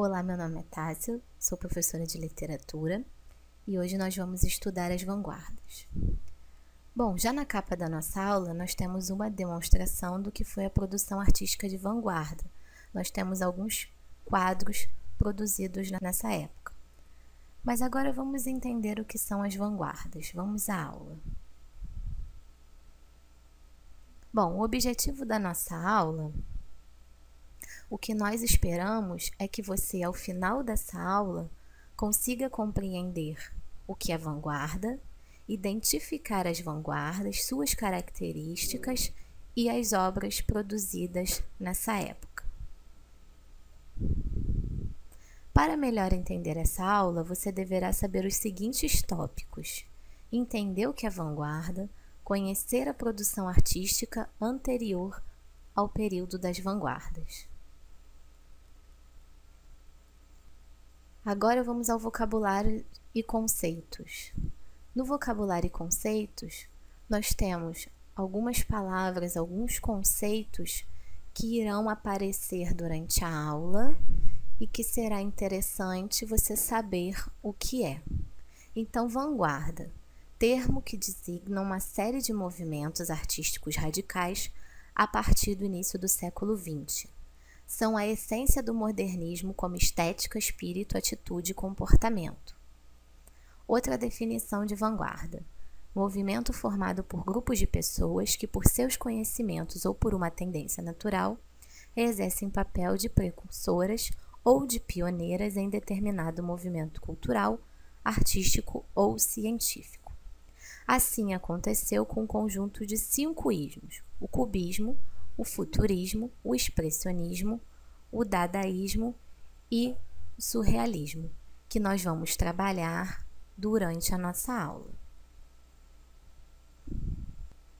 Olá, meu nome é Tássia, sou professora de literatura e hoje nós vamos estudar as vanguardas. Bom, já na capa da nossa aula nós temos uma demonstração do que foi a produção artística de vanguarda. Nós temos alguns quadros produzidos nessa época. Mas agora vamos entender o que são as vanguardas. Vamos à aula. Bom, o objetivo da nossa aula, o que nós esperamos é que você, ao final dessa aula, consiga compreender o que é vanguarda, identificar as vanguardas, suas características e as obras produzidas nessa época. Para melhor entender essa aula, você deverá saber os seguintes tópicos: entender o que é vanguarda, conhecer a produção artística anterior ao período das vanguardas. Agora vamos ao vocabulário e conceitos. No vocabulário e conceitos, nós temos algumas palavras, alguns conceitos que irão aparecer durante a aula e que será interessante você saber o que é. Então, vanguarda, termo que designa uma série de movimentos artísticos radicais a partir do início do século XX. São a essência do modernismo como estética, espírito, atitude e comportamento. Outra definição de vanguarda: movimento formado por grupos de pessoas que, por seus conhecimentos ou por uma tendência natural, exercem papel de precursoras ou de pioneiras em determinado movimento cultural, artístico ou científico. Assim aconteceu com o conjunto de 5 ismos: o cubismo, o futurismo, o expressionismo, o dadaísmo e o surrealismo, que nós vamos trabalhar durante a nossa aula.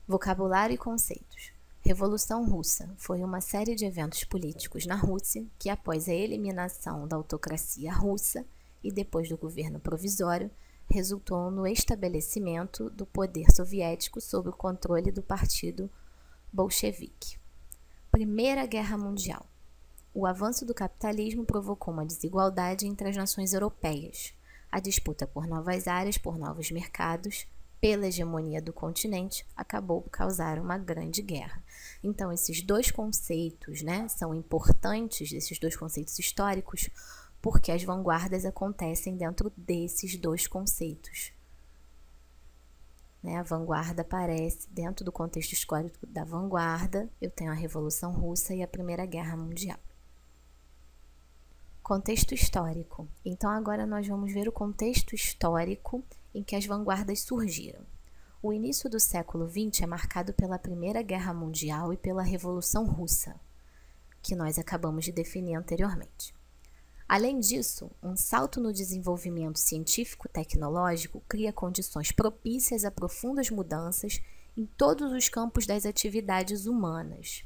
Vocabulário e conceitos. Revolução Russa foi uma série de eventos políticos na Rússia que, após a eliminação da autocracia russa e depois do governo provisório, resultou no estabelecimento do poder soviético sob o controle do Partido Bolchevique. Primeira Guerra Mundial. O avanço do capitalismo provocou uma desigualdade entre as nações europeias. A disputa por novas áreas, por novos mercados, pela hegemonia do continente, acabou por causar uma grande guerra. Então, esses dois conceitos, são importantes, esses dois conceitos históricos, porque as vanguardas acontecem dentro desses dois conceitos. A vanguarda aparece dentro do contexto histórico da vanguarda. Eu tenho a Revolução Russa e a Primeira Guerra Mundial. Contexto histórico. Então, agora nós vamos ver o contexto histórico em que as vanguardas surgiram. O início do século XX é marcado pela Primeira Guerra Mundial e pela Revolução Russa, que nós acabamos de definir anteriormente. Além disso, um salto no desenvolvimento científico-tecnológico cria condições propícias a profundas mudanças em todos os campos das atividades humanas.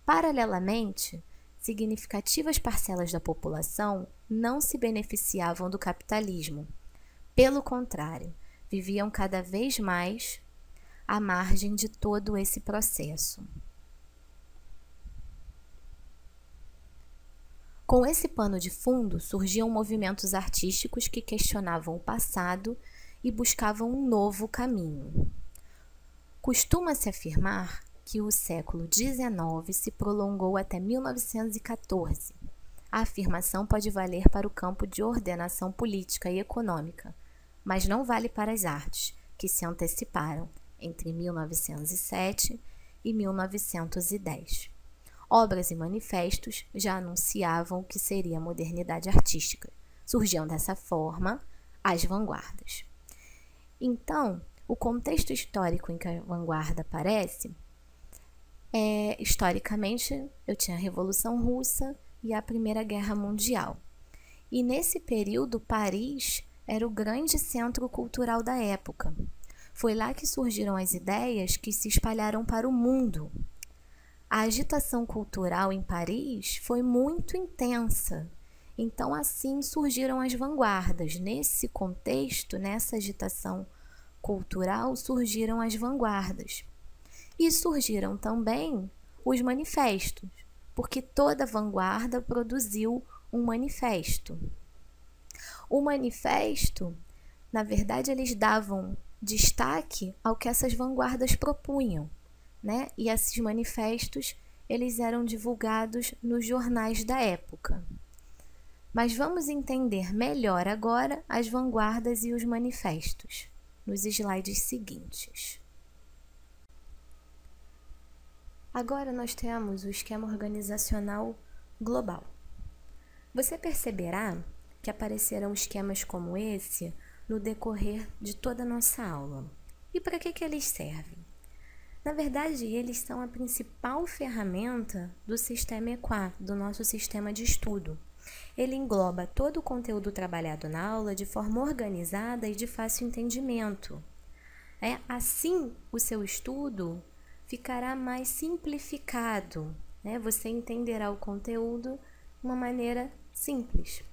Paralelamente, significativas parcelas da população não se beneficiavam do capitalismo. Pelo contrário, viviam cada vez mais à margem de todo esse processo. Com esse pano de fundo, surgiam movimentos artísticos que questionavam o passado e buscavam um novo caminho. Costuma-se afirmar que o século XIX se prolongou até 1914. A afirmação pode valer para o campo de ordenação política e econômica, mas não vale para as artes, que se anteciparam entre 1907 e 1910. Obras e manifestos já anunciavam o que seria a modernidade artística. Surgiam dessa forma as vanguardas. Então, o contexto histórico em que a vanguarda aparece historicamente, eu tinha a Revolução Russa e a Primeira Guerra Mundial. E nesse período, Paris era o grande centro cultural da época. Foi lá que surgiram as ideias que se espalharam para o mundo. A agitação cultural em Paris foi muito intensa. Então, assim surgiram as vanguardas. Nesse contexto, nessa agitação cultural, surgiram as vanguardas. E surgiram também os manifestos, porque toda vanguarda produziu um manifesto. O manifesto, na verdade, eles davam destaque ao que essas vanguardas propunham, né? E esses manifestos, eles eram divulgados nos jornais da época. Mas vamos entender melhor agora as vanguardas e os manifestos, nos slides seguintes. Agora nós temos o esquema organizacional global. Você perceberá que aparecerão esquemas como esse no decorrer de toda a nossa aula. E para que eles servem? Na verdade, eles são a principal ferramenta do sistema EQUA, do nosso sistema de estudo. Ele engloba todo o conteúdo trabalhado na aula de forma organizada e de fácil entendimento. Assim, o seu estudo ficará mais simplificado, né? Você entenderá o conteúdo de uma maneira simples.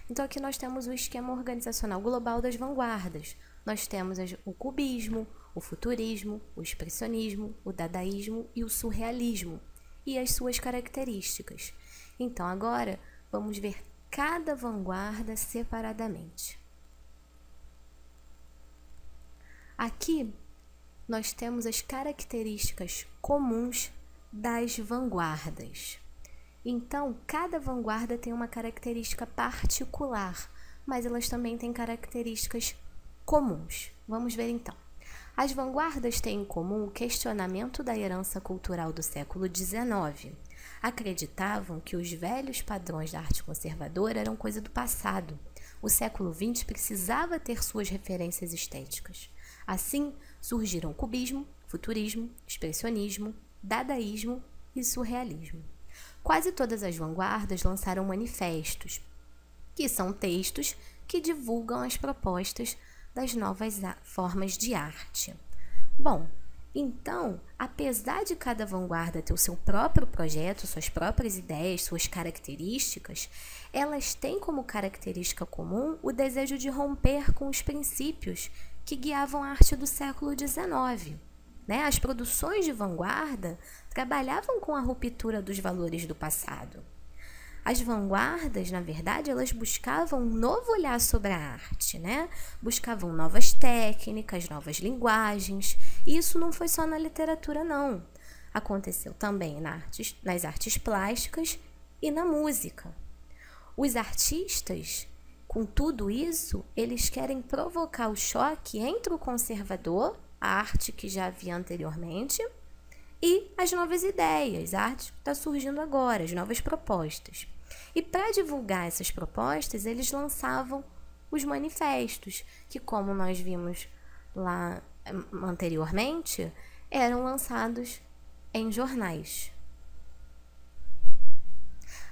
Então, aqui nós temos o esquema organizacional global das vanguardas. Nós temos o cubismo, o futurismo, o expressionismo, o dadaísmo e o surrealismo, e as suas características. Então, agora, vamos ver cada vanguarda separadamente. Aqui, nós temos as características comuns das vanguardas. Então, cada vanguarda tem uma característica particular, mas elas também têm características comuns. Vamos ver então. As vanguardas têm em comum o questionamento da herança cultural do século XIX. Acreditavam que os velhos padrões da arte conservadora eram coisa do passado. O século XX precisava ter suas referências estéticas. Assim, surgiram cubismo, futurismo, expressionismo, dadaísmo e surrealismo. Quase todas as vanguardas lançaram manifestos, que são textos que divulgam as propostas das novas formas de arte. Bom, então, apesar de cada vanguarda ter o seu próprio projeto, suas próprias ideias, suas características, elas têm como característica comum o desejo de romper com os princípios que guiavam a arte do século XIX. As produções de vanguarda trabalhavam com a ruptura dos valores do passado. As vanguardas, na verdade, elas buscavam um novo olhar sobre a arte, Buscavam novas técnicas, novas linguagens, e isso não foi só na literatura, não. Aconteceu também nas artes plásticas e na música. Os artistas, com tudo isso, eles querem provocar o choque entre o conservador, a arte que já havia anteriormente, e as novas ideias, a arte que está surgindo agora, as novas propostas. E para divulgar essas propostas, eles lançavam os manifestos, que, como nós vimos lá anteriormente, eram lançados em jornais.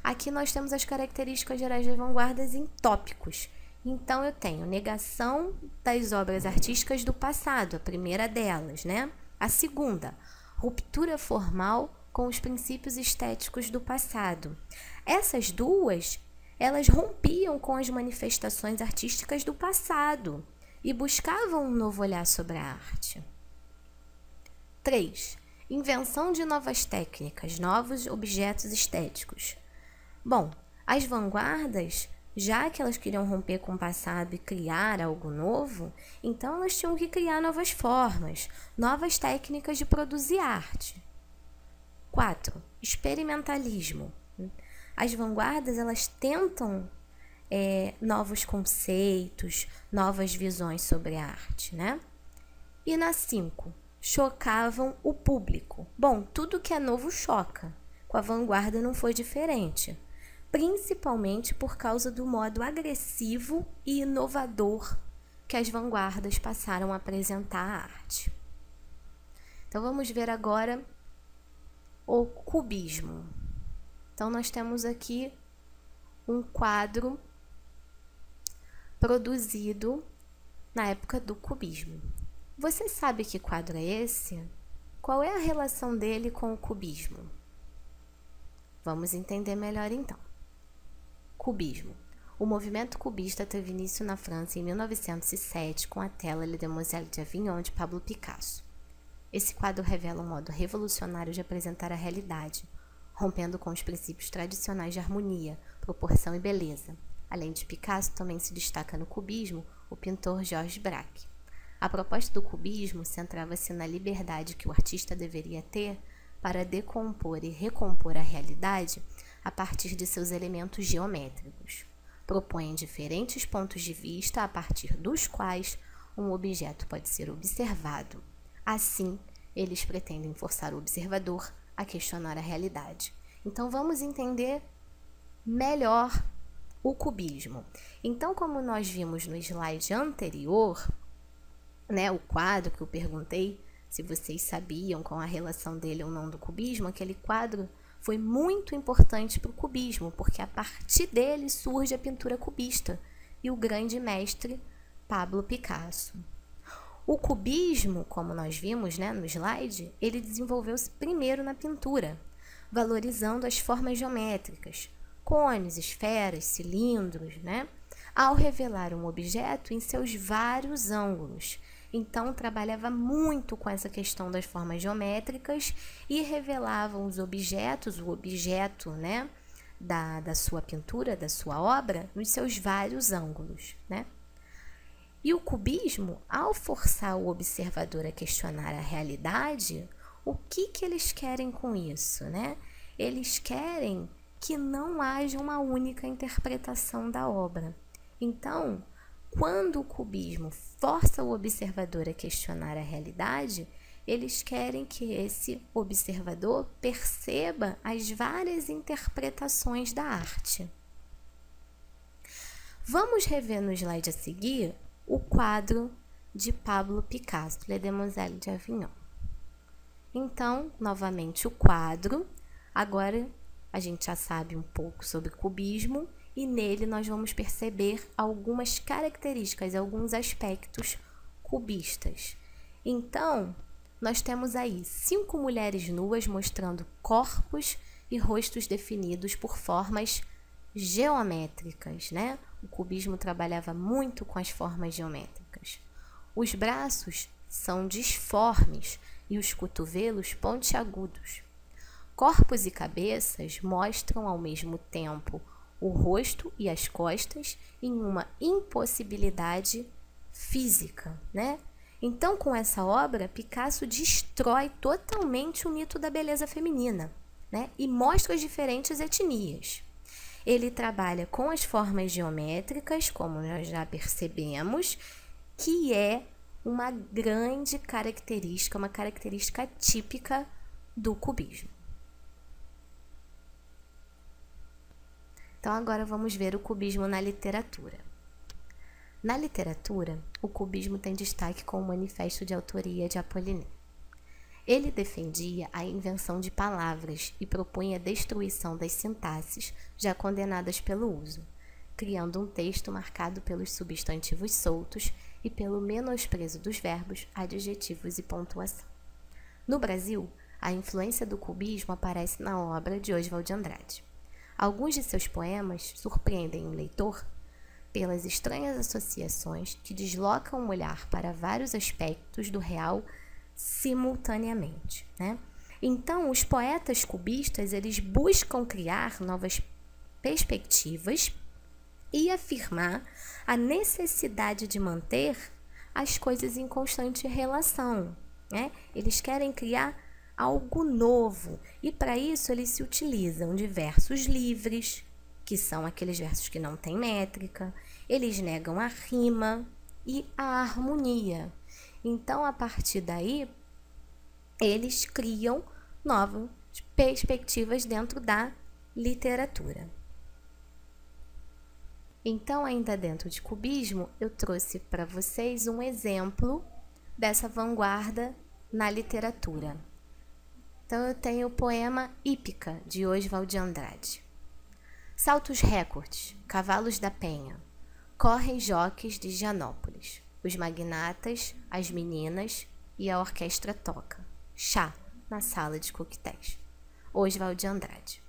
Aqui nós temos as características gerais das vanguardas em tópicos. Então, eu tenho negação das obras artísticas do passado, a primeira delas, A segunda, ruptura formal com os princípios estéticos do passado. Essas duas, elas rompiam com as manifestações artísticas do passado e buscavam um novo olhar sobre a arte. 3. Invenção de novas técnicas, novos objetos estéticos. Bom, as vanguardas, já que elas queriam romper com o passado e criar algo novo, então elas tinham que criar novas formas, novas técnicas de produzir arte. 4. Experimentalismo. As vanguardas, elas tentam novos conceitos, novas visões sobre a arte, E na 5, chocavam o público. Bom, tudo que é novo choca. Com a vanguarda não foi diferente, principalmente por causa do modo agressivo e inovador que as vanguardas passaram a apresentar a arte. Então, vamos ver agora o cubismo. Então, nós temos aqui um quadro produzido na época do cubismo. Você sabe que quadro é esse? Qual é a relação dele com o cubismo? Vamos entender melhor então. Cubismo. O movimento cubista teve início na França em 1907 com a tela Les Demoiselles d'Avignon de Pablo Picasso. Esse quadro revela um modo revolucionário de apresentar a realidade, rompendo com os princípios tradicionais de harmonia, proporção e beleza. Além de Picasso, também se destaca no cubismo o pintor Georges Braque. A proposta do cubismo centrava-se na liberdade que o artista deveria ter para decompor e recompor a realidade a partir de seus elementos geométricos. Propõem diferentes pontos de vista a partir dos quais um objeto pode ser observado. Assim, eles pretendem forçar o observador a questionar a realidade. Então, vamos entender melhor o cubismo. Então, como nós vimos no slide anterior, né, o quadro que eu perguntei se vocês sabiam qual a relação dele ou não do cubismo, aquele quadro foi muito importante para o cubismo, porque a partir dele surge a pintura cubista e o grande mestre Pablo Picasso. O cubismo, como nós vimos, né, no slide, ele desenvolveu-se primeiro na pintura, valorizando as formas geométricas, cones, esferas, cilindros, né, ao revelar um objeto em seus vários ângulos. Então, trabalhava muito com essa questão das formas geométricas e revelavam os objetos, o objeto, né, da sua pintura, da sua obra, nos seus vários ângulos, né? E o cubismo, ao forçar o observador a questionar a realidade, o que eles querem com isso, né? Eles querem que não haja uma única interpretação da obra. Então, quando o cubismo força o observador a questionar a realidade, eles querem que esse observador perceba as várias interpretações da arte. Vamos rever no slide a seguir o quadro de Pablo Picasso, Les Demoiselles d'Avignon. Então, novamente o quadro. Agora a gente já sabe um pouco sobre cubismo e nele nós vamos perceber algumas características, alguns aspectos cubistas. Então, nós temos aí 5 mulheres nuas mostrando corpos e rostos definidos por formas geométricas, né? O cubismo trabalhava muito com as formas geométricas. Os braços são disformes e os cotovelos pontiagudos. Corpos e cabeças mostram ao mesmo tempo o rosto e as costas em uma impossibilidade física, né? Então, com essa obra, Picasso destrói totalmente o mito da beleza feminina, né? E mostra as diferentes etnias. Ele trabalha com as formas geométricas, como nós já percebemos, que é uma grande característica, uma característica típica do cubismo. Então, agora vamos ver o cubismo na literatura. Na literatura, o cubismo tem destaque com o manifesto de autoria de Apollinaire. Ele defendia a invenção de palavras e propunha a destruição das sintaxes já condenadas pelo uso, criando um texto marcado pelos substantivos soltos e pelo menosprezo dos verbos, adjetivos e pontuação. No Brasil, a influência do cubismo aparece na obra de Oswald de Andrade. Alguns de seus poemas surpreendem o leitor pelas estranhas associações que deslocam o olhar para vários aspectos do real simultaneamente, né? Então, os poetas cubistas, eles buscam criar novas perspectivas e afirmar a necessidade de manter as coisas em constante relação, né? Eles querem criar algo novo e para isso eles se utilizam de versos livres, que são aqueles versos que não têm métrica, eles negam a rima e a harmonia. Então, a partir daí, eles criam novas perspectivas dentro da literatura. Então, ainda dentro de cubismo, eu trouxe para vocês um exemplo dessa vanguarda na literatura. Então, eu tenho o poema Hípica, de Oswald de Andrade. Saltos recordes, cavalos da penha, correm joques de Higienópolis. Os magnatas, as meninas e a orquestra toca. Chá na sala de coquetéis. Oswald de Andrade.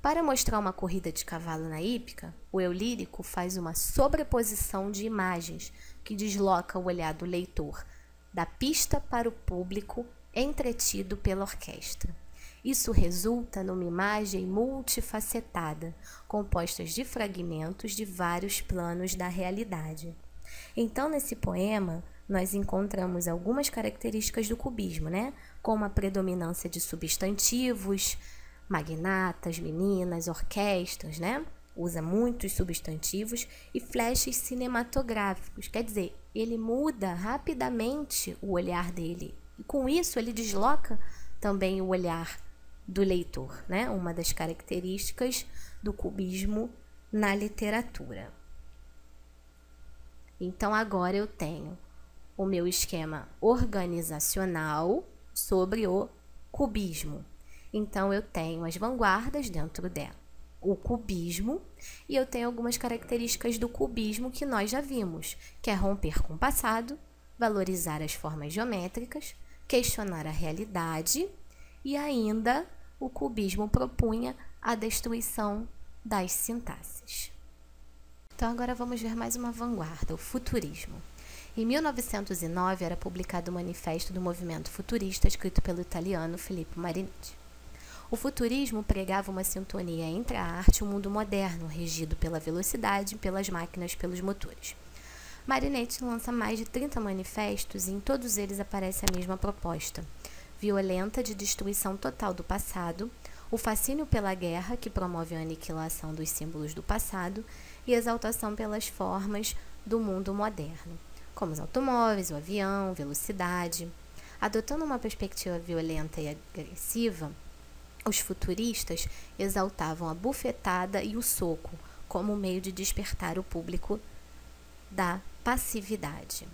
Para mostrar uma corrida de cavalo na hípica, o eu lírico faz uma sobreposição de imagens que desloca o olhar do leitor da pista para o público entretido pela orquestra. Isso resulta numa imagem multifacetada, composta de fragmentos de vários planos da realidade. Então, nesse poema, nós encontramos algumas características do cubismo, né? Como a predominância de substantivos, magnatas, meninas, orquestras, né? Usa muitos substantivos e flashes cinematográficos, quer dizer, ele muda rapidamente o olhar dele. E com isso, ele desloca também o olhar do leitor, né? Uma das características do cubismo na literatura. Então, agora eu tenho o meu esquema organizacional sobre o cubismo. Então, eu tenho as vanguardas dentro dela, o cubismo, e eu tenho algumas características do cubismo que nós já vimos, que é romper com o passado, valorizar as formas geométricas, questionar a realidade, e ainda o cubismo propunha a destruição das sintaxes. Então, agora vamos ver mais uma vanguarda, o futurismo. Em 1909, era publicado o Manifesto do Movimento Futurista, escrito pelo italiano Filippo Marinetti. O futurismo pregava uma sintonia entre a arte e o mundo moderno, regido pela velocidade, pelas máquinas, pelos motores. Marinetti lança mais de 30 manifestos e em todos eles aparece a mesma proposta, violenta de destruição total do passado, o fascínio pela guerra, que promove a aniquilação dos símbolos do passado, e exaltação pelas formas do mundo moderno, como os automóveis, o avião, velocidade. Adotando uma perspectiva violenta e agressiva, os futuristas exaltavam a bufetada e o soco como meio de despertar o público da passividade.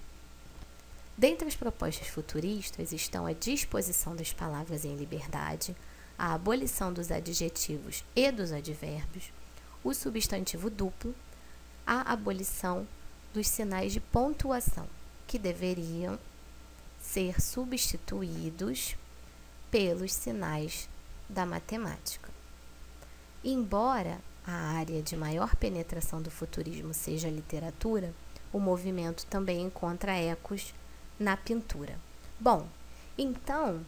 Dentre as propostas futuristas estão a disposição das palavras em liberdade, a abolição dos adjetivos e dos advérbios, o substantivo duplo, a abolição dos sinais de pontuação, que deveriam ser substituídos pelos sinais da matemática. Embora a área de maior penetração do futurismo seja a literatura, o movimento também encontra ecos na pintura. Bom, então,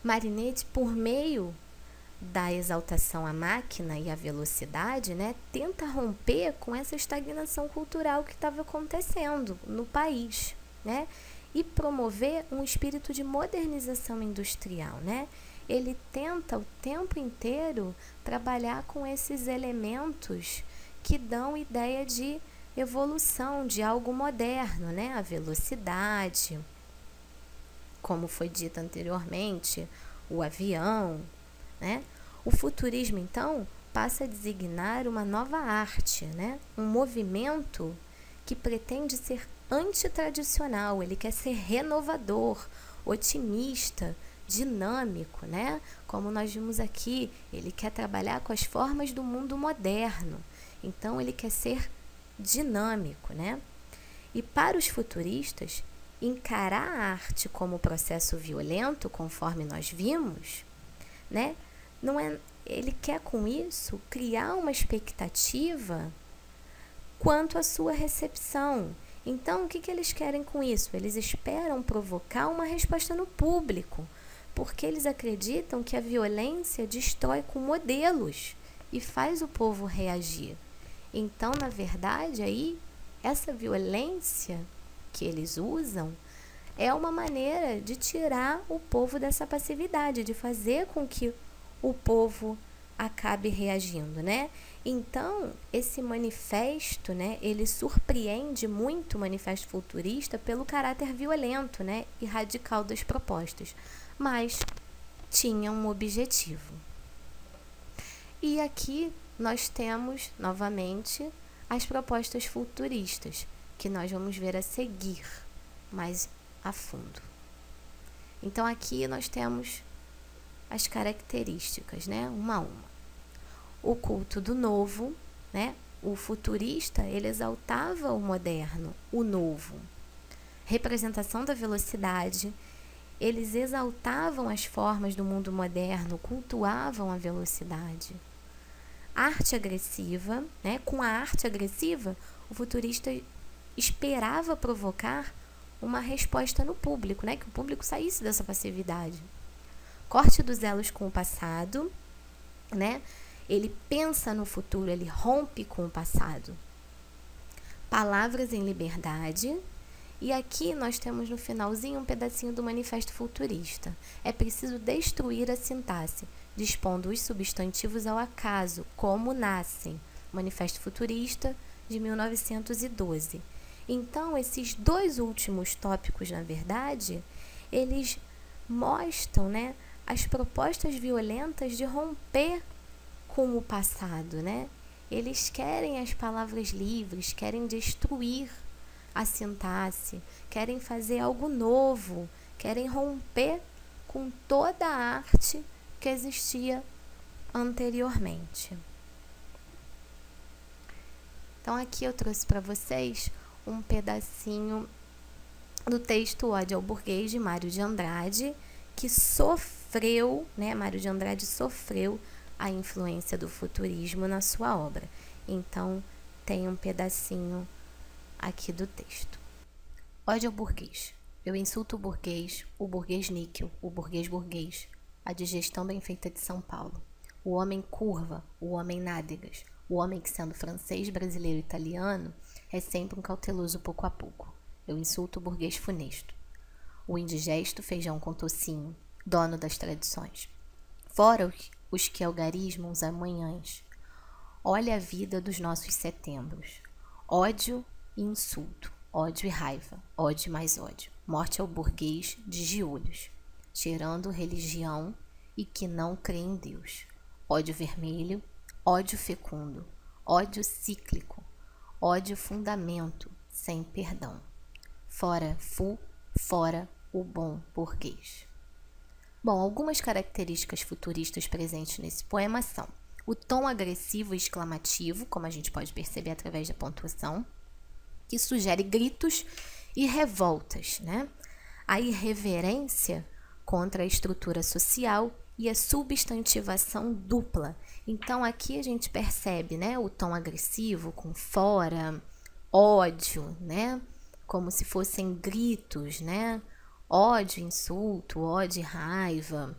Marinetti, por meio da exaltação à máquina e à velocidade, né, tenta romper com essa estagnação cultural que estava acontecendo no país, né, e promover um espírito de modernização industrial, né? Ele tenta o tempo inteiro trabalhar com esses elementos que dão ideia de evolução, de algo moderno, né? A velocidade, como foi dito anteriormente, o avião, né? O futurismo, então, passa a designar uma nova arte, né? Um movimento que pretende ser antitradicional, ele quer ser renovador, otimista, dinâmico, né? Como nós vimos aqui, ele quer trabalhar com as formas do mundo moderno. Então, ele quer ser dinâmico, né? E para os futuristas, encarar a arte como processo violento, conforme nós vimos, né? Não é, ele quer com isso criar uma expectativa quanto à sua recepção. Então, o que eles querem com isso? Eles esperam provocar uma resposta no público, porque eles acreditam que a violência destrói com modelos e faz o povo reagir. Então, na verdade, aí, essa violência que eles usam é uma maneira de tirar o povo dessa passividade, de fazer com que o povo acabe reagindo, né? Então, esse manifesto, né, ele surpreende muito o manifesto futurista pelo caráter violento, né, e radical das propostas, mas tinha um objetivo. E aqui nós temos, novamente, as propostas futuristas, que nós vamos ver a seguir mais a fundo. Então, aqui nós temos as características, né, uma a uma. O culto do novo, né? O futurista, ele exaltava o moderno, o novo. Representação da velocidade, eles exaltavam as formas do mundo moderno, cultuavam a velocidade. Arte agressiva, né? Com a arte agressiva, o futurista esperava provocar uma resposta no público, né? Que o público saísse dessa passividade. corte dos elos com o passado, né? Ele pensa no futuro, ele rompe com o passado. Palavras em liberdade. E aqui nós temos no finalzinho um pedacinho do Manifesto Futurista. É preciso destruir a sintaxe, dispondo os substantivos ao acaso, como nascem. Manifesto Futurista, de 1912. Então, esses dois últimos tópicos, na verdade, eles mostram, né, as propostas violentas de romper com o passado, né? Eles querem as palavras livres, querem destruir a sintaxe, querem fazer algo novo, querem romper com toda a arte que existia anteriormente. Então, aqui eu trouxe para vocês um pedacinho do texto Ode ao Burguês, de Mário de Andrade, que sofreu, né? Mário de Andrade sofreu a influência do futurismo na sua obra. Então, tem um pedacinho aqui do texto. Ode ao burguês. Eu insulto o burguês níquel, o burguês, a digestão bem feita de São Paulo, o homem curva, o homem nádegas, o homem que, sendo francês, brasileiro e italiano, é sempre um cauteloso pouco a pouco. Eu insulto o burguês funesto, o indigesto feijão com tocinho, dono das tradições. Fora os que algarismam os amanhãs. Olha a vida dos nossos setembros. Ódio e insulto, ódio e raiva, ódio e mais ódio. Morte ao burguês de giolhos, cheirando religião e que não crê em Deus. Ódio vermelho, ódio fecundo, ódio cíclico, ódio fundamento, sem perdão. Fora o bom burguês. Bom, algumas características futuristas presentes nesse poema são o tom agressivo e exclamativo, como a gente pode perceber através da pontuação, que sugere gritos e revoltas, né? A irreverência contra a estrutura social e a substantivação dupla. Então, aqui a gente percebe, né, o tom agressivo com fora, ódio, né? Como se fossem gritos, né? Ódio, insulto, ódio e raiva.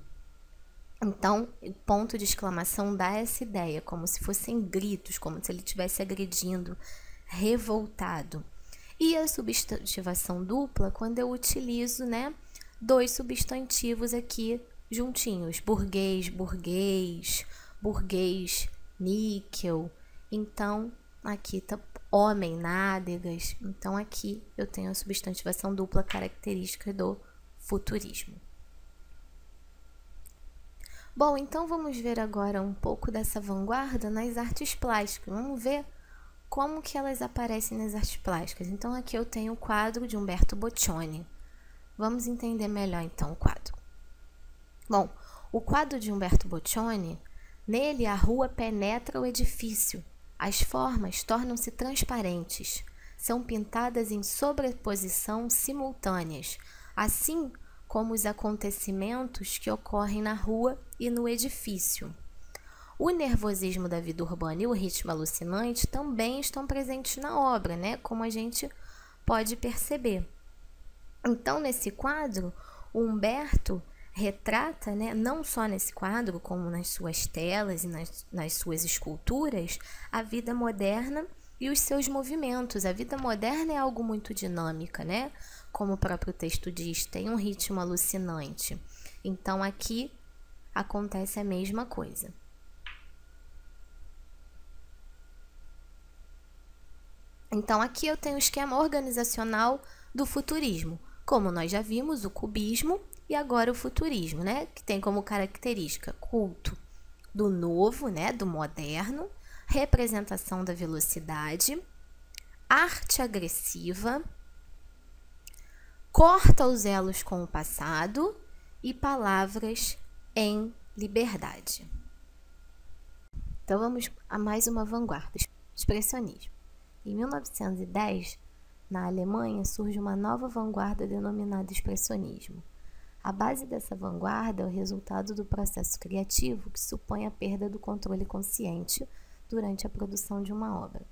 Então, o ponto de exclamação dá essa ideia, como se fossem gritos, como se ele estivesse agredindo, revoltado. E a substantivação dupla, quando eu utilizo, né, dois substantivos aqui juntinhos, burguês, níquel. Então, aqui tá homem, nádegas. Então, aqui eu tenho a substantivação dupla característica do futurismo. Bom, então vamos ver agora um pouco dessa vanguarda nas artes plásticas. Vamos ver como que elas aparecem nas artes plásticas. Então, aqui eu tenho o quadro de Umberto Boccioni. Vamos entender melhor, então, o quadro. Bom, o quadro de Umberto Boccioni, nele a rua penetra o edifício. As formas tornam-se transparentes. São pintadas em sobreposição simultâneas, assim como os acontecimentos que ocorrem na rua e no edifício. O nervosismo da vida urbana e o ritmo alucinante também estão presentes na obra, né? Como a gente pode perceber. Então, nesse quadro, o Humberto retrata, né, não só nesse quadro, como nas suas telas e nas suas esculturas, a vida moderna e os seus movimentos. A vida moderna é algo muito dinâmica, né? Como o próprio texto diz, tem um ritmo alucinante. Então, aqui acontece a mesma coisa. Então, aqui eu tenho o esquema organizacional do futurismo. Como nós já vimos, o cubismo e agora o futurismo, né? Que tem como característica culto do novo, né? Do moderno, representação da velocidade, arte agressiva, corta os elos com o passado e palavras em liberdade. Então, vamos a mais uma vanguarda, expressionismo. Em 1910, na Alemanha, surge uma nova vanguarda denominada expressionismo. A base dessa vanguarda é o resultado do processo criativo que supõe a perda do controle consciente durante a produção de uma obra.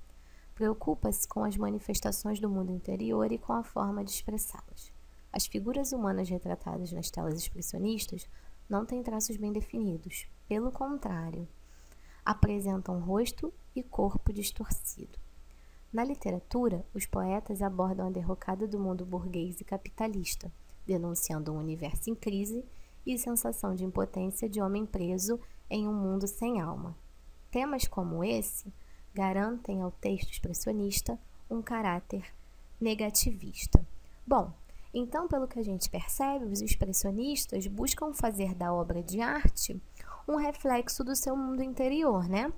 Preocupa-se com as manifestações do mundo interior e com a forma de expressá-las. As figuras humanas retratadas nas telas expressionistas não têm traços bem definidos. Pelo contrário, apresentam rosto e corpo distorcido. Na literatura, os poetas abordam a derrocada do mundo burguês e capitalista, denunciando um universo em crise e sensação de impotência de homem preso em um mundo sem alma. Temas como esse garantem ao texto expressionista um caráter negativista. Bom, então, pelo que a gente percebe, os expressionistas buscam fazer da obra de arte um reflexo do seu mundo interior, né?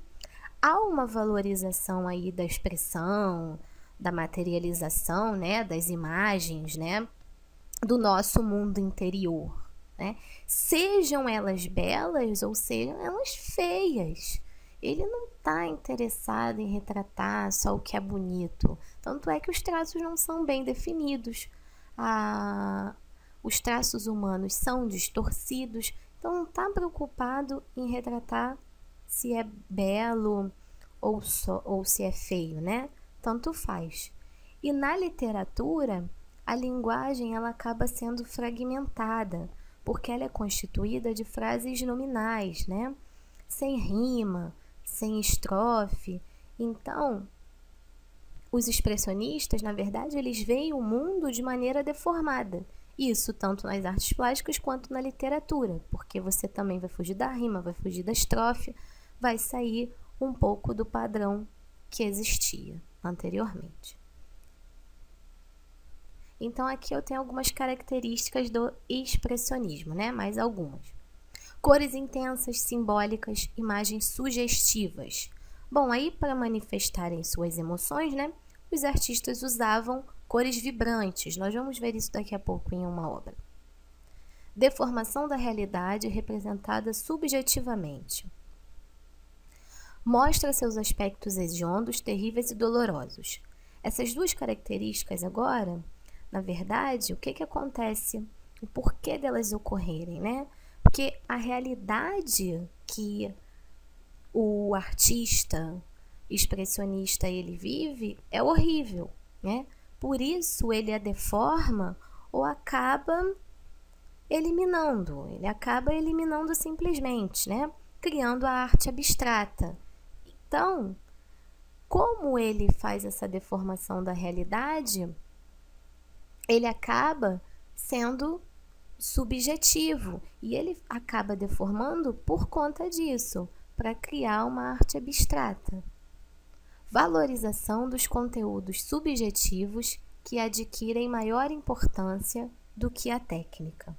Há uma valorização aí da expressão, da materialização, né, das imagens, né, do nosso mundo interior, né? Sejam elas belas ou sejam elas feias. Ele não está interessado em retratar só o que é bonito. Tanto é que os traços não são bem definidos. Os traços humanos são distorcidos. Então não está preocupado em retratar se é belo ou se é feio, né? Tanto faz. E na literatura, a linguagem ela acaba sendo fragmentada, porque ela é constituída de frases nominais, né? Sem rima, sem estrofe. Então, os expressionistas, na verdade, eles veem o mundo de maneira deformada. Isso tanto nas artes plásticas quanto na literatura, porque você também vai fugir da rima, vai fugir da estrofe, vai sair um pouco do padrão que existia anteriormente. Então, aqui eu tenho algumas características do expressionismo, né? Mais algumas. Cores intensas, simbólicas, imagens sugestivas. Bom, aí para manifestarem suas emoções, né? Os artistas usavam cores vibrantes. Nós vamos ver isso daqui a pouco em uma obra. Deformação da realidade representada subjetivamente. Mostra seus aspectos hediondos, terríveis e dolorosos. Essas duas características agora, na verdade, o que acontece? O porquê delas ocorrerem, né? Porque a realidade que o artista expressionista ele vive é horrível, né? Por isso ele a deforma ou acaba eliminando. Ele acaba eliminando simplesmente, né? Criando a arte abstrata. Então, como ele faz essa deformação da realidade, ele acaba sendo subjetivo e ele acaba deformando por conta disso, para criar uma arte abstrata. Valorização dos conteúdos subjetivos que adquirem maior importância do que a técnica.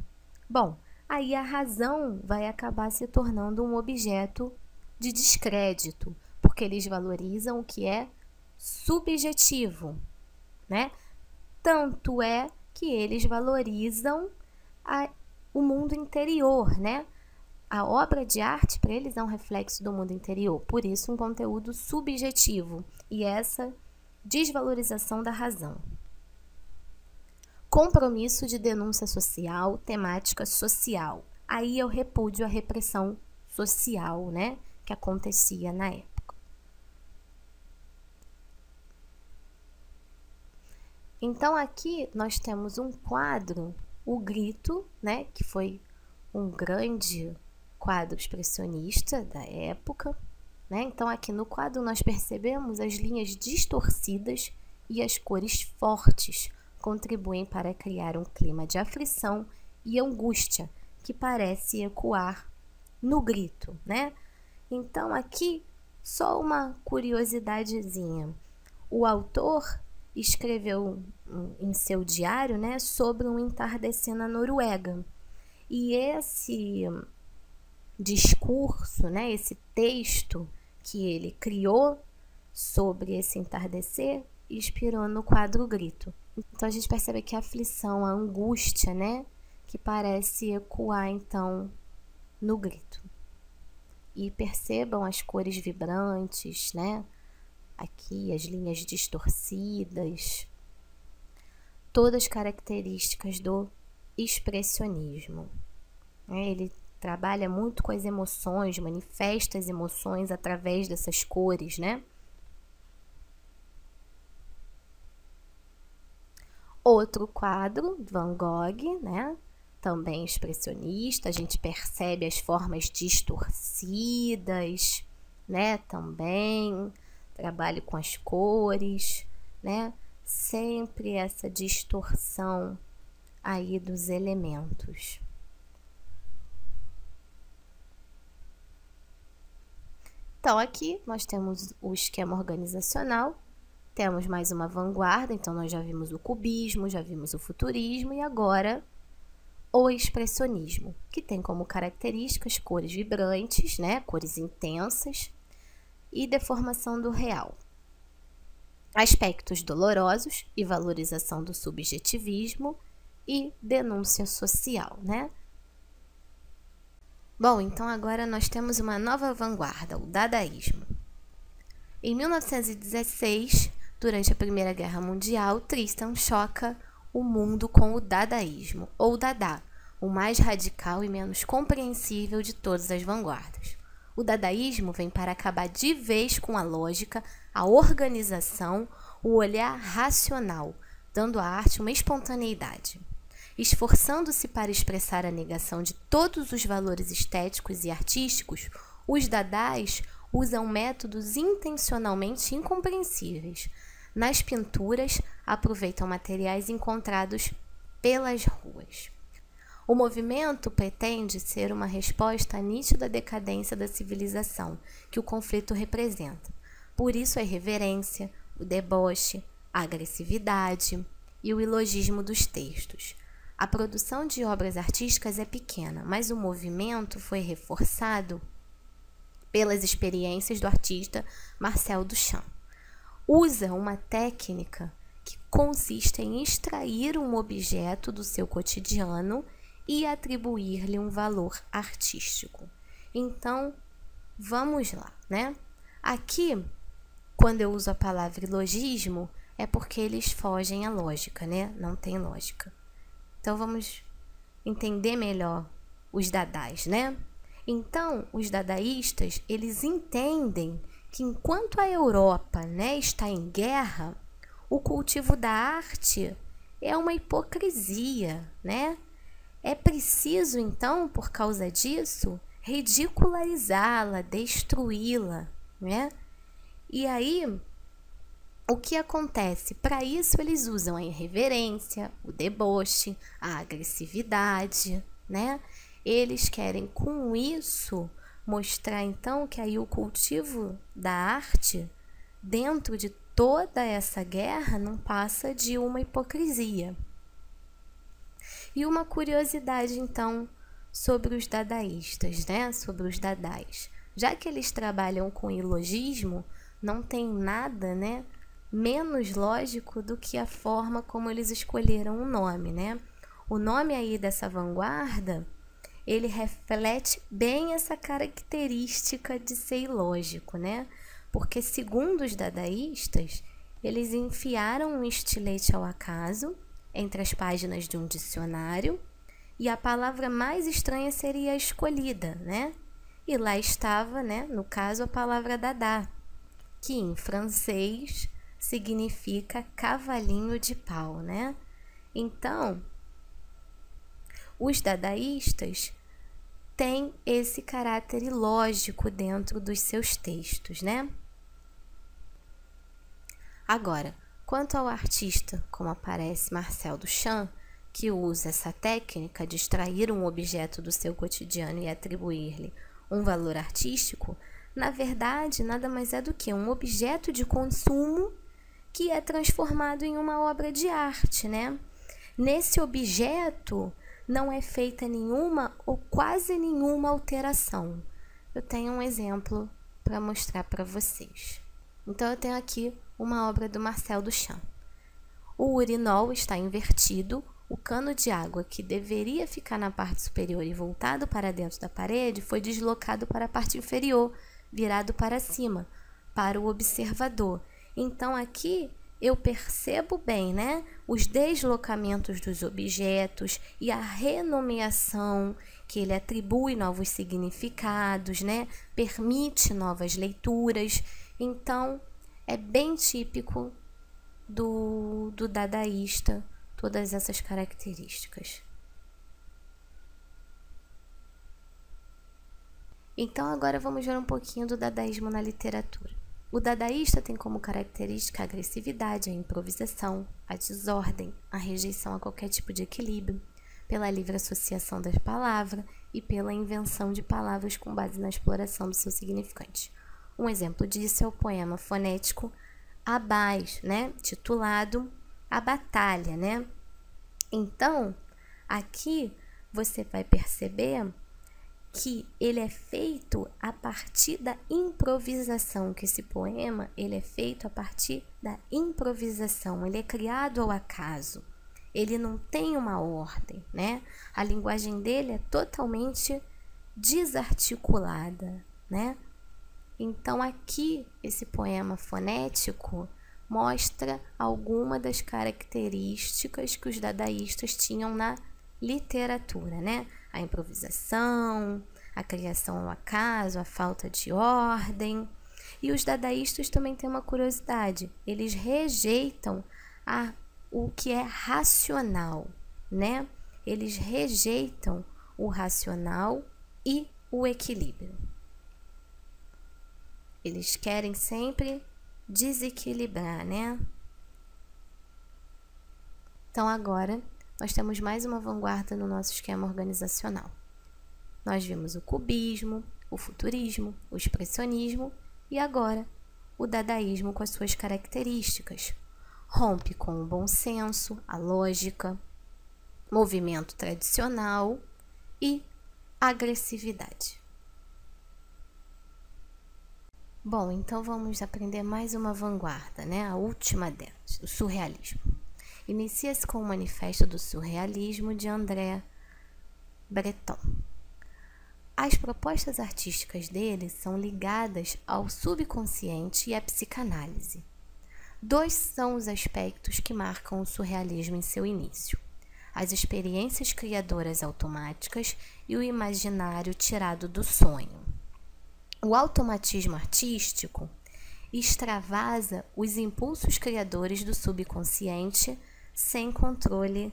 Bom, aí a razão vai acabar se tornando um objeto de descrédito, porque eles valorizam o que é subjetivo, né? Tanto é que eles valorizam o mundo interior, né? A obra de arte, para eles, é um reflexo do mundo interior. Por isso, um conteúdo subjetivo. E essa desvalorização da razão. Compromisso de denúncia social, temática social. Aí eu repúdio a repressão social, né? Que acontecia na época. Então, aqui nós temos um quadro, O Grito, né? Que foi um grande quadro expressionista da época, né? Então aqui no quadro nós percebemos as linhas distorcidas e as cores fortes contribuem para criar um clima de aflição e angústia que parece ecoar no grito, né? Então aqui só uma curiosidadezinha. O autor escreveu em seu diário, né, sobre um entardecer na Noruega. E esse discurso, né, esse texto que ele criou sobre esse entardecer, inspirou no quadro Grito. Então a gente percebe que a aflição, a angústia, né, que parece ecoar então no grito. E percebam as cores vibrantes, né, aqui as linhas distorcidas, todas características do expressionismo. Ele trabalha muito com as emoções, manifesta as emoções através dessas cores, né? Outro quadro, Van Gogh, né? também expressionista, a gente percebe as formas distorcidas, né? Também trabalho com as cores, né? Sempre essa distorção aí dos elementos. Então, aqui nós temos o esquema organizacional, temos mais uma vanguarda, então nós já vimos o cubismo, já vimos o futurismo e agora o expressionismo, que tem como características cores vibrantes, né, cores intensas e deformação do real. Aspectos dolorosos e valorização do subjetivismo e denúncia social, né? Bom, então agora nós temos uma nova vanguarda, o dadaísmo. Em 1916, durante a Primeira Guerra Mundial, Tristan choca o mundo com o dadaísmo, ou Dada, o mais radical e menos compreensível de todas as vanguardas. O dadaísmo vem para acabar de vez com a lógica, a organização, o olhar racional, dando à arte uma espontaneidade. Esforçando-se para expressar a negação de todos os valores estéticos e artísticos, os dadais usam métodos intencionalmente incompreensíveis. Nas pinturas, aproveitam materiais encontrados pelas ruas. O movimento pretende ser uma resposta à nítida decadência da civilização que o conflito representa. Por isso, a irreverência, o deboche, a agressividade e o ilogismo dos textos. A produção de obras artísticas é pequena, mas o movimento foi reforçado pelas experiências do artista Marcel Duchamp. Usa uma técnica que consiste em extrair um objeto do seu cotidiano e atribuir-lhe um valor artístico. Então, vamos lá, né? Aqui, quando eu uso a palavra ilogismo, é porque eles fogem à lógica, né? Não tem lógica. Então, vamos entender melhor os dadais, né? Então, os dadaístas, eles entendem que enquanto a Europa, né, está em guerra, o cultivo da arte é uma hipocrisia, né? É preciso, então, por causa disso, ridicularizá-la, destruí-la, né? E aí, o que acontece? Para isso, eles usam a irreverência, o deboche, a agressividade, né? Eles querem, com isso, mostrar, então, que aí o cultivo da arte, dentro de toda essa guerra, não passa de uma hipocrisia. E uma curiosidade, então, sobre os dadaístas, né? Sobre os dadais. Já que eles trabalham com ilogismo, não tem nada, né, menos lógico do que a forma como eles escolheram o nome, né? O nome aí dessa vanguarda, ele reflete bem essa característica de ser ilógico, né? Porque, segundo os dadaístas, eles enfiaram um estilete ao acaso entre as páginas de um dicionário e a palavra mais estranha seria a escolhida, né? E lá estava, né, no caso, a palavra dada, que em francês significa cavalinho de pau, né? Então, os dadaístas têm esse caráter ilógico dentro dos seus textos, né? Agora, quanto ao artista, como aparece Marcel Duchamp, que usa essa técnica de extrair um objeto do seu cotidiano e atribuir-lhe um valor artístico, na verdade, nada mais é do que um objeto de consumo que é transformado em uma obra de arte, né? Nesse objeto não é feita nenhuma ou quase nenhuma alteração. Eu tenho um exemplo para mostrar para vocês. Então, eu tenho aqui uma obra do Marcel Duchamp. O urinol está invertido, o cano de água que deveria ficar na parte superior e voltado para dentro da parede foi deslocado para a parte inferior, virado para cima, para o observador. Então, aqui eu percebo bem, né, os deslocamentos dos objetos e a renomeação que ele atribui novos significados, né, permite novas leituras. Então, é bem típico do dadaísta todas essas características. Então agora vamos ver um pouquinho do dadaísmo na literatura. O dadaísta tem como característica a agressividade, a improvisação, a desordem, a rejeição a qualquer tipo de equilíbrio, pela livre associação das palavras e pela invenção de palavras com base na exploração do seu significante. Um exemplo disso é o poema fonético Abás, né, titulado A Batalha, né? Então, aqui você vai perceber que ele é feito a partir da improvisação, que esse poema ele é feito a partir da improvisação, ele é criado ao acaso, ele não tem uma ordem, né? A linguagem dele é totalmente desarticulada, né? Então aqui esse poema fonético mostra alguma das características que os dadaístas tinham na literatura, né? A improvisação, a criação ao acaso, a falta de ordem. E os dadaístas também têm uma curiosidade, eles rejeitam o que é racional, né? Eles rejeitam o racional e o equilíbrio. Eles querem sempre desequilibrar, né? Então agora nós temos mais uma vanguarda no nosso esquema organizacional. Nós vimos o cubismo, o futurismo, o expressionismo e agora o dadaísmo com as suas características. Rompe com o bom senso, a lógica, movimento tradicional e agressividade. Bom, então vamos aprender mais uma vanguarda, né? A última delas, o surrealismo. Inicia-se com o Manifesto do Surrealismo de André Breton. As propostas artísticas dele são ligadas ao subconsciente e à psicanálise. Dois são os aspectos que marcam o surrealismo em seu início: as experiências criadoras automáticas e o imaginário tirado do sonho. O automatismo artístico extravasa os impulsos criadores do subconsciente sem controle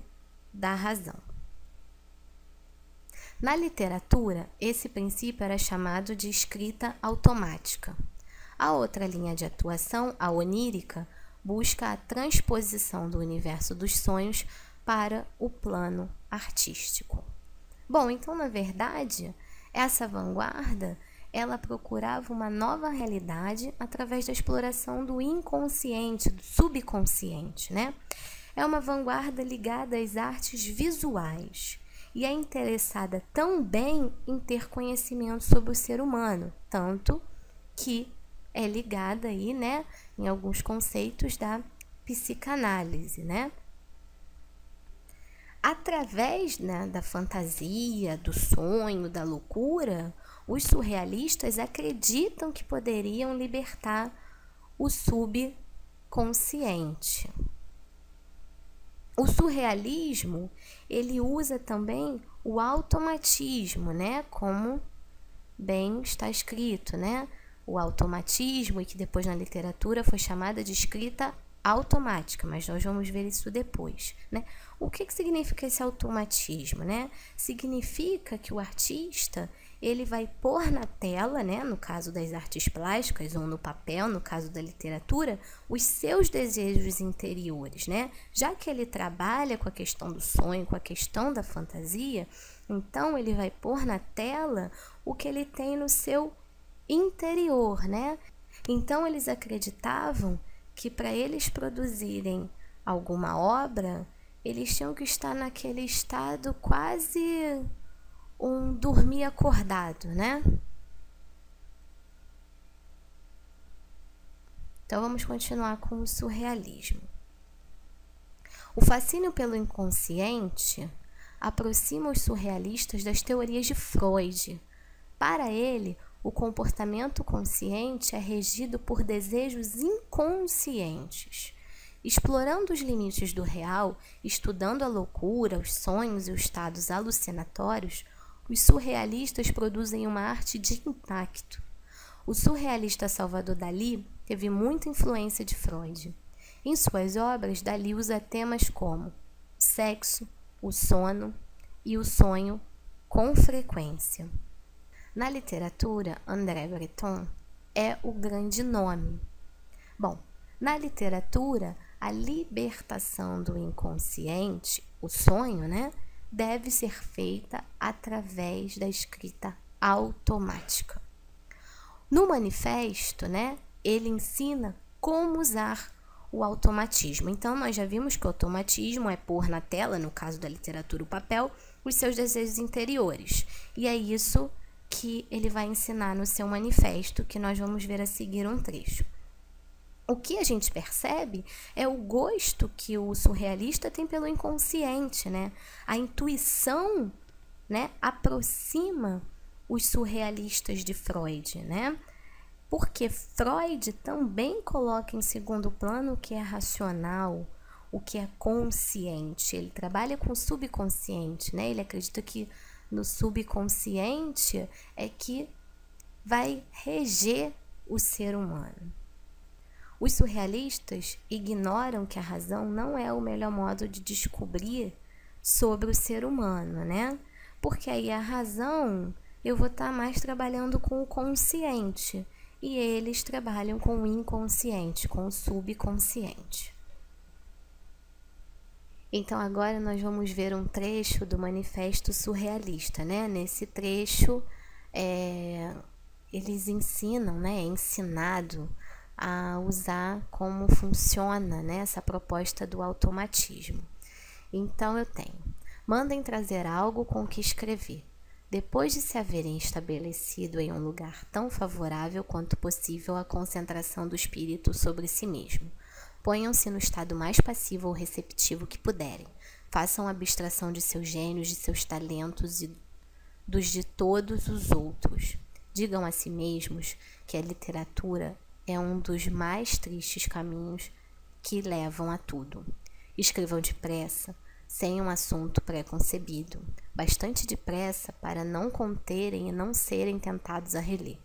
da razão. Na literatura, esse princípio era chamado de escrita automática. A outra linha de atuação, a onírica, busca a transposição do universo dos sonhos para o plano artístico. Bom, então, na verdade, essa vanguarda ela procurava uma nova realidade através da exploração do inconsciente, do subconsciente, né? É uma vanguarda ligada às artes visuais e é interessada também em ter conhecimento sobre o ser humano, tanto que é ligada aí, né, em alguns conceitos da psicanálise, né? Através, né, da fantasia, do sonho, da loucura, os surrealistas acreditam que poderiam libertar o subconsciente. O surrealismo, ele usa também o automatismo, né? Como bem está escrito, né? O automatismo, e que depois na literatura foi chamada de escrita automática, mas nós vamos ver isso depois, né? O que significa esse automatismo, né? Significa que o artista ele vai pôr na tela, né, no caso das artes plásticas, ou no papel, no caso da literatura, os seus desejos interiores, né? Já que ele trabalha com a questão do sonho, com a questão da fantasia, então ele vai pôr na tela o que ele tem no seu interior, né? Então eles acreditavam que para eles produzirem alguma obra, eles tinham que estar naquele estado quase um dormir acordado, né? Então vamos continuar com o surrealismo. O fascínio pelo inconsciente aproxima os surrealistas das teorias de Freud. Para ele, o comportamento consciente é regido por desejos inconscientes. Explorando os limites do real, estudando a loucura, os sonhos e os estados alucinatórios, os surrealistas produzem uma arte de impacto. O surrealista Salvador Dalí teve muita influência de Freud. Em suas obras, Dalí usa temas como o sexo, o sono e o sonho com frequência. Na literatura, André Breton é o grande nome. Bom, na literatura, a libertação do inconsciente, o sonho, né, deve ser feita através da escrita automática. No manifesto, né, ele ensina como usar o automatismo. Então, nós já vimos que o automatismo é pôr na tela, no caso da literatura, o papel, os seus desejos interiores. E é isso que ele vai ensinar no seu manifesto, que nós vamos ver a seguir um trecho. O que a gente percebe é o gosto que o surrealista tem pelo inconsciente, né? A intuição, né, aproxima os surrealistas de Freud, né? Porque Freud também coloca em segundo plano o que é racional, o que é consciente. Ele trabalha com o subconsciente, né? Ele acredita que no subconsciente é que vai reger o ser humano. Os surrealistas ignoram que a razão não é o melhor modo de descobrir sobre o ser humano, né? Porque aí a razão, eu vou estar mais trabalhando com o consciente e eles trabalham com o inconsciente, com o subconsciente. Então agora nós vamos ver um trecho do Manifesto Surrealista, né? Nesse trecho, eles ensinam, né? É ensinado a usar como funciona, né, essa proposta do automatismo. Então eu tenho: mandem trazer algo com o que escrever. Depois de se haverem estabelecido em um lugar tão favorável quanto possível a concentração do espírito sobre si mesmo, ponham-se no estado mais passivo ou receptivo que puderem. Façam abstração de seus gênios, de seus talentos e dos de todos os outros. Digam a si mesmos que a literatura é um dos mais tristes caminhos que levam a tudo. Escrevam depressa, sem um assunto pré-concebido, bastante depressa para não conterem e não serem tentados a reler.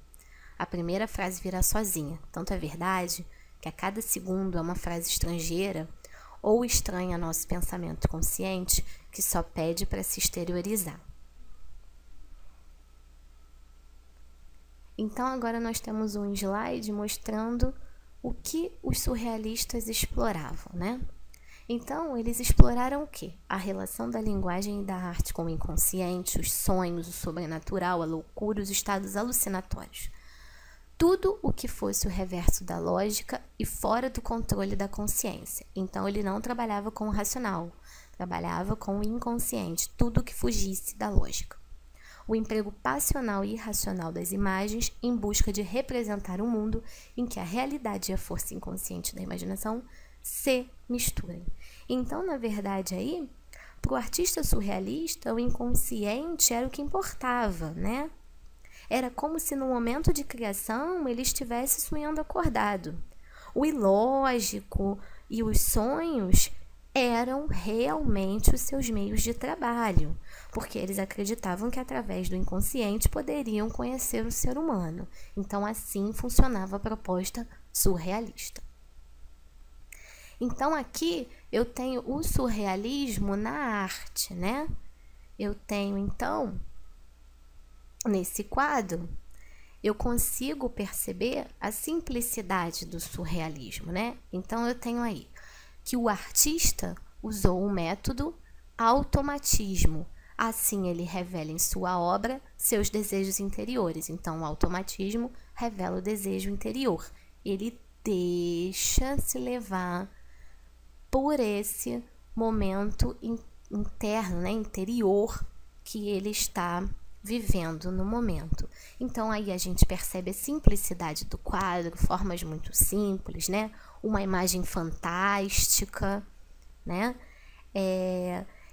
A primeira frase virá sozinha, tanto é verdade que a cada segundo é uma frase estrangeira ou estranha a nosso pensamento consciente que só pede para se exteriorizar. Então, agora nós temos um slide mostrando o que os surrealistas exploravam, né? Então, eles exploraram o quê? A relação da linguagem e da arte com o inconsciente, os sonhos, o sobrenatural, a loucura, os estados alucinatórios. Tudo o que fosse o reverso da lógica e fora do controle da consciência. Então, ele não trabalhava com o racional, trabalhava com o inconsciente, tudo que fugisse da lógica. O emprego passional e irracional das imagens em busca de representar um mundo em que a realidade e a força inconsciente da imaginação se misturem. Então, na verdade, aí, para o artista surrealista, o inconsciente era o que importava, né? Era como se no momento de criação ele estivesse sonhando acordado. O ilógico e os sonhos eram realmente os seus meios de trabalho, porque eles acreditavam que através do inconsciente poderiam conhecer o ser humano. Então, assim funcionava a proposta surrealista. Então, aqui eu tenho o surrealismo na arte, né? Eu tenho, então, nesse quadro, eu consigo perceber a simplicidade do surrealismo, né? Então, eu tenho aí que o artista usou o método automatismo. Assim, ele revela em sua obra seus desejos interiores. Então, o automatismo revela o desejo interior. Ele deixa-se levar por esse momento interno, né, interior, que ele está vivendo no momento. Então, aí a gente percebe a simplicidade do quadro, formas muito simples, né? Uma imagem fantástica, né?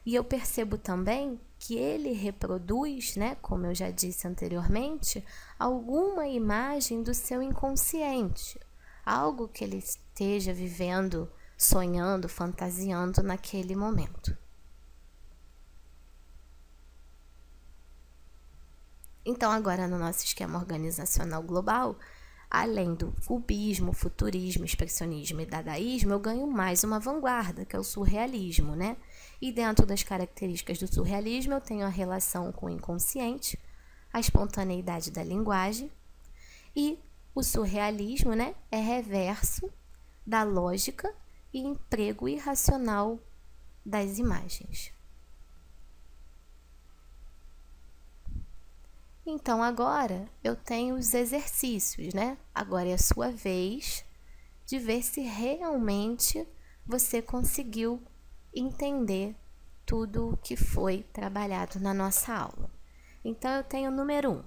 E eu percebo também que ele reproduz, né, como eu já disse anteriormente, alguma imagem do seu inconsciente, algo que ele esteja vivendo, sonhando, fantasiando naquele momento. Então, agora no nosso esquema organizacional global, além do cubismo, futurismo, expressionismo e dadaísmo, eu ganho mais uma vanguarda, que é o surrealismo, né? E dentro das características do surrealismo, eu tenho a relação com o inconsciente, a espontaneidade da linguagem, e o surrealismo, né, é reverso da lógica e emprego irracional das imagens. Então, agora eu tenho os exercícios, né? Agora é a sua vez de ver se realmente você conseguiu entender tudo o que foi trabalhado na nossa aula. Então, eu tenho o número 1.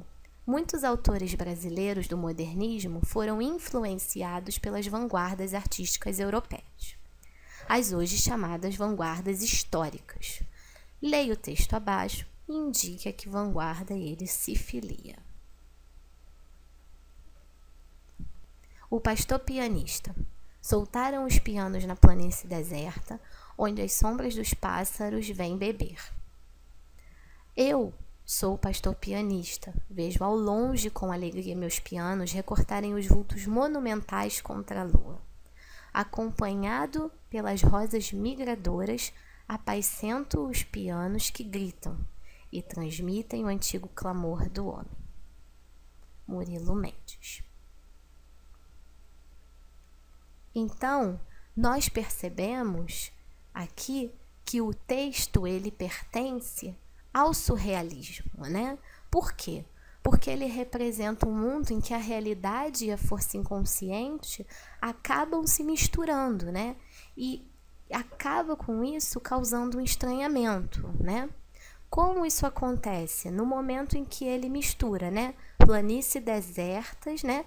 Muitos autores brasileiros do modernismo foram influenciados pelas vanguardas artísticas europeias, as hoje chamadas vanguardas históricas. Leia o texto abaixo e indique a que vanguarda ele se filia. O pastor pianista. Soltaram os pianos na planície deserta, onde as sombras dos pássaros vêm beber. Eu sou o pastor pianista. Vejo ao longe com alegria meus pianos recortarem os vultos monumentais contra a lua. Acompanhado pelas rosas migradoras, apacento os pianos que gritam e transmitem o antigo clamor do homem. Murilo Mendes. Então, nós percebemos aqui que o texto ele pertence ao surrealismo, né? Por quê? Porque ele representa um mundo em que a realidade e a força inconsciente acabam se misturando, né? E acaba com isso causando um estranhamento, né? Como isso acontece? No momento em que ele mistura, né? Planícies desertas, né?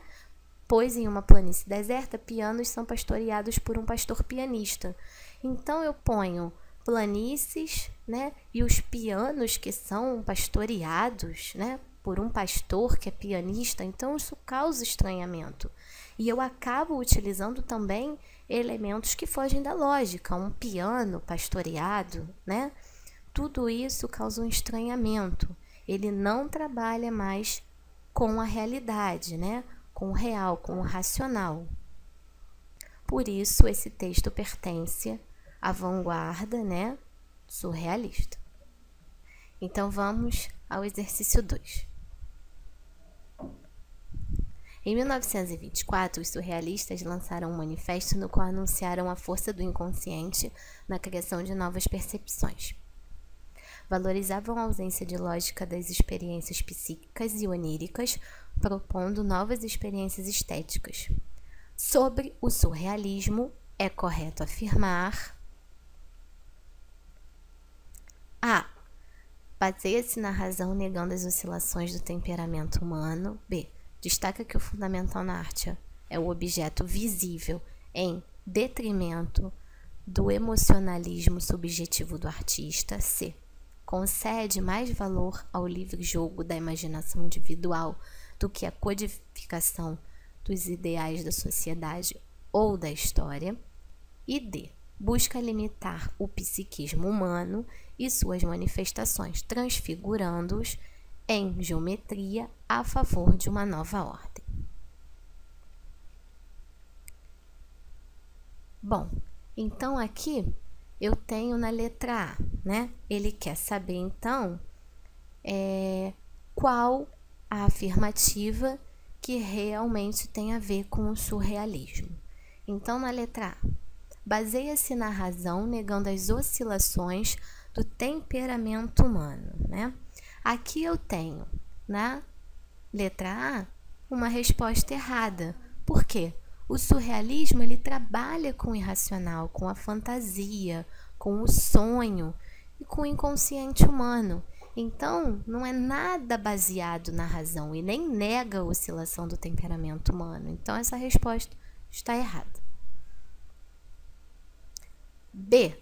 Pois em uma planície deserta, pianos são pastoreados por um pastor pianista. Então eu ponho planícies, né? E os pianos que são pastoreados, né? Por um pastor que é pianista. Então isso causa estranhamento. E eu acabo utilizando também elementos que fogem da lógica. Um piano pastoreado, né? Tudo isso causa um estranhamento. Ele não trabalha mais com a realidade, né? Com o real, com o racional. Por isso, esse texto pertence à vanguarda, né? Surrealista. Então, vamos ao exercício 2. Em 1924, os surrealistas lançaram um manifesto no qual anunciaram a força do inconsciente na criação de novas percepções. Valorizavam a ausência de lógica das experiências psíquicas e oníricas, propondo novas experiências estéticas. Sobre o surrealismo, é correto afirmar: A. Baseia-se na razão negando as oscilações do temperamento humano. B. Destaca que o fundamental na arte é o objeto visível em detrimento do emocionalismo subjetivo do artista. C. Concede mais valor ao livre jogo da imaginação individual do que a codificação dos ideais da sociedade ou da história. E D. Busca limitar o psiquismo humano e suas manifestações, transfigurando-os em geometria a favor de uma nova ordem. Bom, então aqui eu tenho na letra A, né? Ele quer saber, então, qual a afirmativa que realmente tem a ver com o surrealismo. Então, na letra A, baseia-se na razão, negando as oscilações do temperamento humano, né? Aqui eu tenho, na letra A, uma resposta errada. Por quê? O surrealismo, ele trabalha com o irracional, com a fantasia, com o sonho e com o inconsciente humano. Então, não é nada baseado na razão e nem nega a oscilação do temperamento humano. Então, essa resposta está errada. B.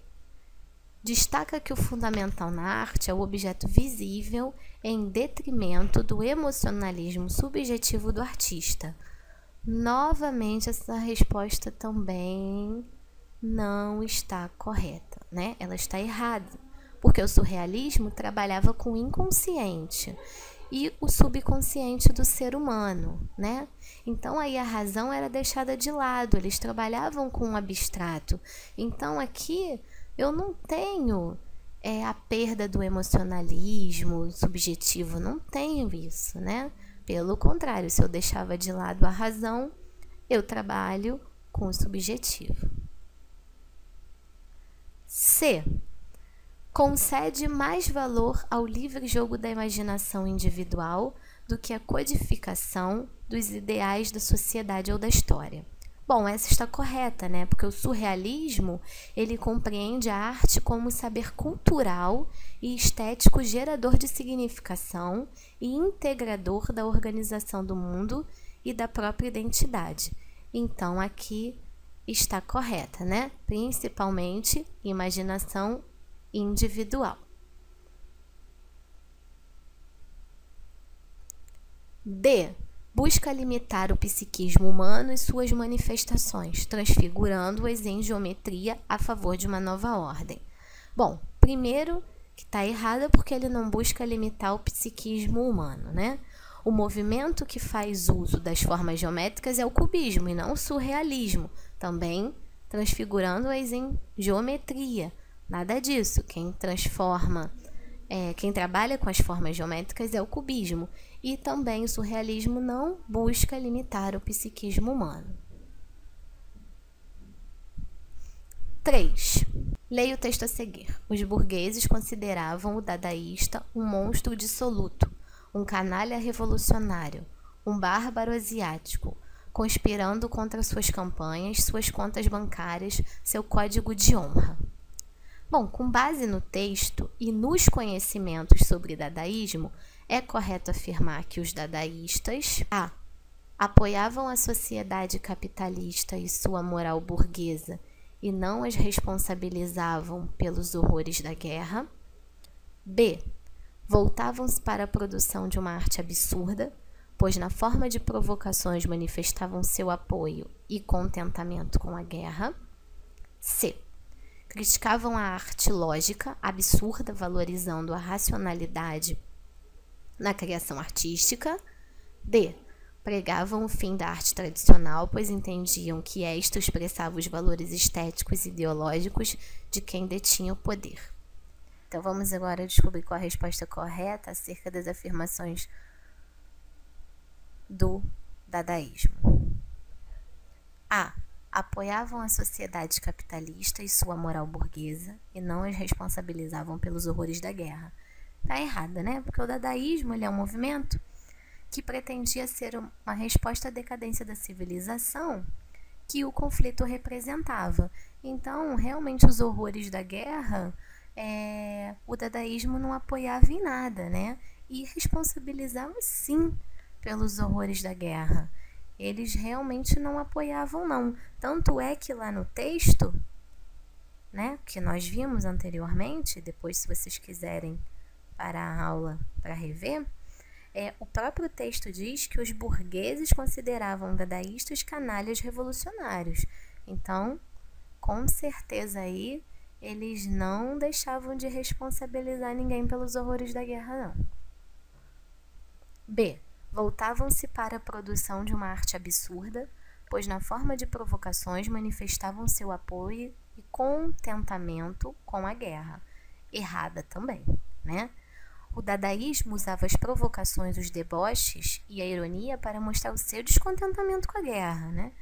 Destaca que o fundamental na arte é o objeto visível em detrimento do emocionalismo subjetivo do artista. Novamente, essa resposta também não está correta, né? Ela está errada, porque o surrealismo trabalhava com o inconsciente e o subconsciente do ser humano, né? Então, aí a razão era deixada de lado, eles trabalhavam com o abstrato. Então, aqui eu não tenho a perda do emocionalismo subjetivo. Não tenho isso, né? Pelo contrário, se eu deixava de lado a razão, eu trabalho com o subjetivo. C. Concede mais valor ao livre jogo da imaginação individual do que a codificação dos ideais da sociedade ou da história. Bom, essa está correta, né? Porque o surrealismo, ele compreende a arte como saber cultural e estético gerador de significação e integrador da organização do mundo e da própria identidade. Então, aqui está correta, né? Principalmente imaginação individual. D. Busca limitar o psiquismo humano e suas manifestações, transfigurando-as em geometria a favor de uma nova ordem. Bom, primeiro que está errado porque ele não busca limitar o psiquismo humano, né? O movimento que faz uso das formas geométricas é o cubismo e não o surrealismo, também transfigurando-as em geometria. Nada disso. Quem trabalha com as formas geométricas é o cubismo. E também o surrealismo não busca limitar o psiquismo humano. 3. Leia o texto a seguir. Os burgueses consideravam o dadaísta um monstro dissoluto, um canalha revolucionário, um bárbaro asiático, conspirando contra suas campanhas, suas contas bancárias, seu código de honra. Bom, com base no texto e nos conhecimentos sobre dadaísmo, é correto afirmar que os dadaístas A. Apoiavam a sociedade capitalista e sua moral burguesa e não as responsabilizavam pelos horrores da guerra. B. Voltavam-se para a produção de uma arte absurda, pois na forma de provocações manifestavam seu apoio e contentamento com a guerra. C. Criticavam a arte lógica, absurda, valorizando a racionalidade na criação artística. D. Pregavam o fim da arte tradicional, pois entendiam que esta expressava os valores estéticos e ideológicos de quem detinha o poder. Então vamos agora descobrir qual a resposta correta acerca das afirmações do dadaísmo. A. Apoiavam a sociedade capitalista e sua moral burguesa e não as responsabilizavam pelos horrores da guerra. Está errada, né? Porque o dadaísmo ele é um movimento que pretendia ser uma resposta à decadência da civilização que o conflito representava. Então, realmente, os horrores da guerra, o dadaísmo não apoiava em nada, né? E responsabilizava, sim, pelos horrores da guerra. Eles realmente não apoiavam, não. Tanto é que lá no texto, né, que nós vimos anteriormente, depois se vocês quiserem parar a aula para rever, o próprio texto diz que os burgueses consideravam dadaístas canalhas revolucionários. Então, com certeza aí, eles não deixavam de responsabilizar ninguém pelos horrores da guerra, não. B. Voltavam-se para a produção de uma arte absurda, pois na forma de provocações manifestavam seu apoio e contentamento com a guerra. Errada também, né? O dadaísmo usava as provocações, os deboches e a ironia para mostrar o seu descontentamento com a guerra, né?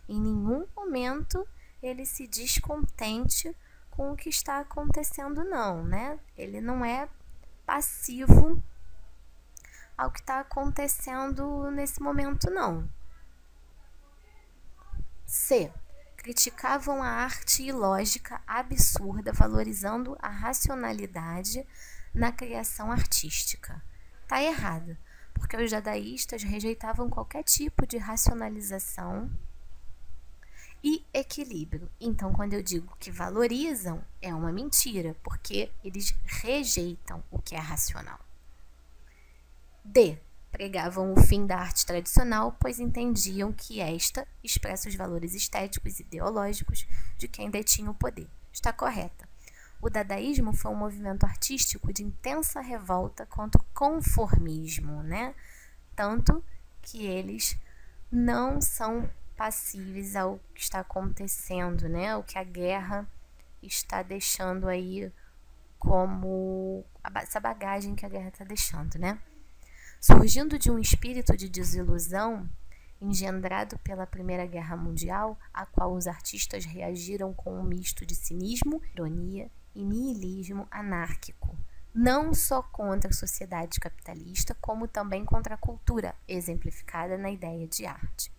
Em nenhum momento ele se descontente com o que está acontecendo, não, né? Ele não é passivo ao que está acontecendo nesse momento, não. C. Criticavam a arte ilógica absurda, valorizando a racionalidade na criação artística. Está errado, porque os dadaístas rejeitavam qualquer tipo de racionalização e equilíbrio. Então, quando eu digo que valorizam, é uma mentira, porque eles rejeitam o que é racional. D. Pregavam o fim da arte tradicional, pois entendiam que esta expressa os valores estéticos e ideológicos de quem detinha o poder. Está correta. O dadaísmo foi um movimento artístico de intensa revolta contra o conformismo, né? Tanto que eles não são passíveis ao que está acontecendo, né? O que a guerra está deixando aí como essa bagagem que a guerra está deixando, né? Surgindo de um espírito de desilusão engendrado pela Primeira Guerra Mundial, a qual os artistas reagiram com um misto de cinismo, ironia e niilismo anárquico, não só contra a sociedade capitalista, como também contra a cultura, exemplificada na ideia de arte.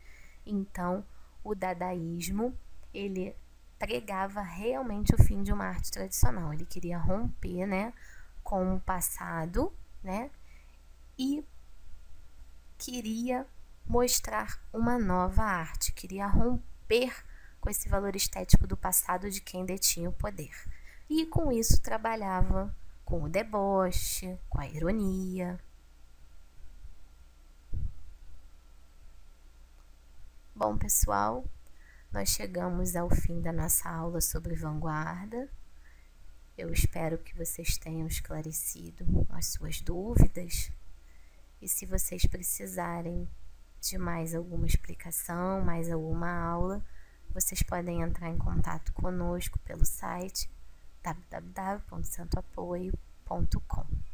Então, o dadaísmo, ele pregava realmente o fim de uma arte tradicional. Ele queria romper, né, com o passado, né, e queria mostrar uma nova arte, queria romper com esse valor estético do passado de quem detinha o poder. E com isso trabalhava com o deboche, com a ironia. Bom, pessoal, nós chegamos ao fim da nossa aula sobre vanguarda. Eu espero que vocês tenham esclarecido as suas dúvidas. E se vocês precisarem de mais alguma explicação, mais alguma aula, vocês podem entrar em contato conosco pelo site www.santoapoio.com.